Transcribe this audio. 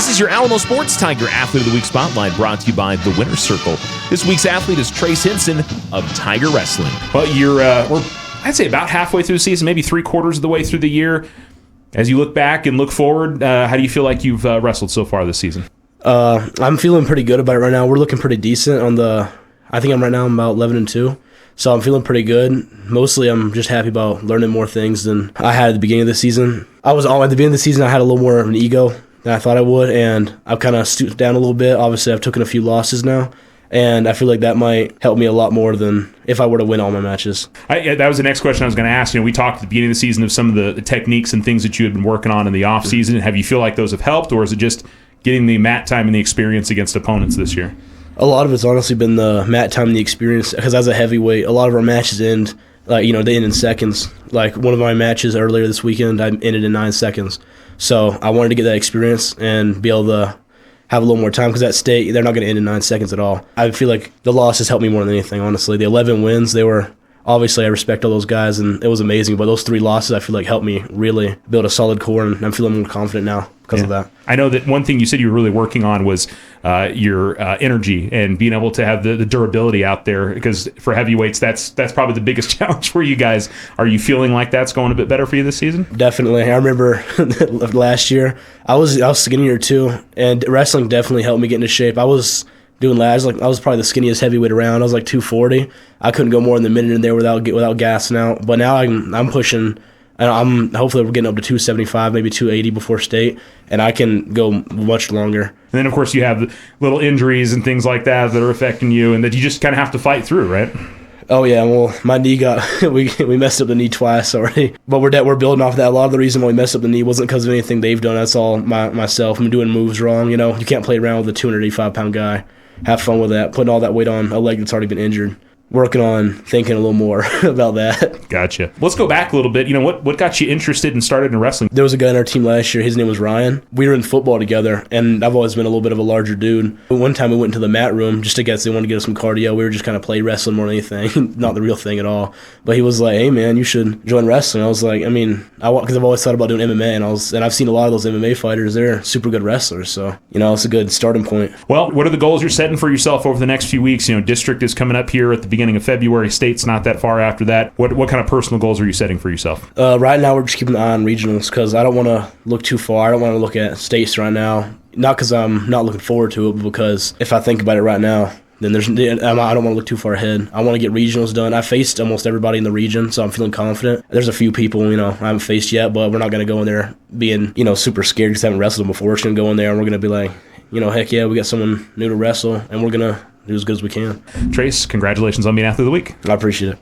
This is your Alamo Sports Tiger Athlete of the Week Spotlight, brought to you by the Winner's Circle. This week's athlete is Trace Hinson of Tiger Wrestling. Well, we're I'd say about halfway through the season, maybe 3/4 of the way through the year. As you look back and look forward, how do you feel like you've wrestled so far this season? I'm feeling pretty good about it right now. We're looking pretty decent I think I'm about 11-2. So I'm feeling pretty good. Mostly I'm just happy about learning more things than I had at the beginning of the season. At the beginning of the season, I had a little more of an ego than I thought I would, and I've kind of stooped down a little bit. Obviously, I've taken a few losses now, and I feel like that might help me a lot more than if I were to win all my matches. That was the next question I was going to ask. We talked at the beginning of the season of some of the techniques and things that you had been working on in the off season. Have you feel like those have helped, or is it just getting the mat time and the experience against opponents this year? A lot of it's honestly been the mat time and the experience, because as a heavyweight, a lot of our matches end, they end in seconds. Like one of my matches earlier this weekend, I ended in 9 seconds. So I wanted to get that experience and be able to have a little more time, because at state, they're not going to end in 9 seconds at all. I feel like the losses helped me more than anything, honestly. The 11 wins, obviously I respect all those guys, and it was amazing, but those 3 losses I feel like helped me really build a solid core, and I'm feeling more confident now because of that. I know that one thing you said you were really working on was your energy and being able to have the durability out there, because for heavyweights, that's probably the biggest challenge for you guys. Are you feeling like that's going a bit better for you this season? Definitely. I remember last year, I was skinnier too, and wrestling definitely helped me get into shape. I was doing lads, I was probably the skinniest heavyweight around. I was like 240. I couldn't go more than a minute in there without gassing out. But now I'm pushing, and hopefully we're getting up to 275, maybe 280 before state, and I can go much longer. And then of course you have little injuries and things like that are affecting you, and that you just kind of have to fight through, right? Oh yeah, well, my knee we messed up the knee twice already, but we're building off of that. A lot of the reason why we messed up the knee wasn't because of anything they've done. That's all myself. I'm doing moves wrong. You can't play around with a 285-pound guy. Have fun with that, putting all that weight on a leg that's already been injured. Working on thinking a little more about that. Gotcha. Let's go back a little bit. What got you interested and started in wrestling? There was a guy on our team last year. His name was Ryan. We were in football together, and I've always been a little bit of a larger dude. One time we went into the mat room just to they wanted to get us some cardio. We were just kind of play wrestling more than anything, not the real thing at all. But he was like, "Hey man, you should join wrestling." I was like, because I've always thought about doing MMA, and I've seen a lot of those MMA fighters. They're super good wrestlers, so it's a good starting point. Well, what are the goals you're setting for yourself over the next few weeks? District is coming up here at the beginning of February. State's not that far after that. What kind of personal goals are you setting for yourself? Right now, we're just keeping an eye on regionals, because I don't want to look too far. I don't want to look at states right now. Not because I'm not looking forward to it, but because if I think about it right now, then I don't want to look too far ahead. I want to get regionals done. I faced almost everybody in the region, so I'm feeling confident. There's a few people, I haven't faced yet, but we're not going to go in there being, super scared because I haven't wrestled them before. We're just going to go in there and we're going to be like, heck yeah, we got someone new to wrestle, and we're going to do as good as we can. Trace, congratulations on being Athlete of the Week. I appreciate it.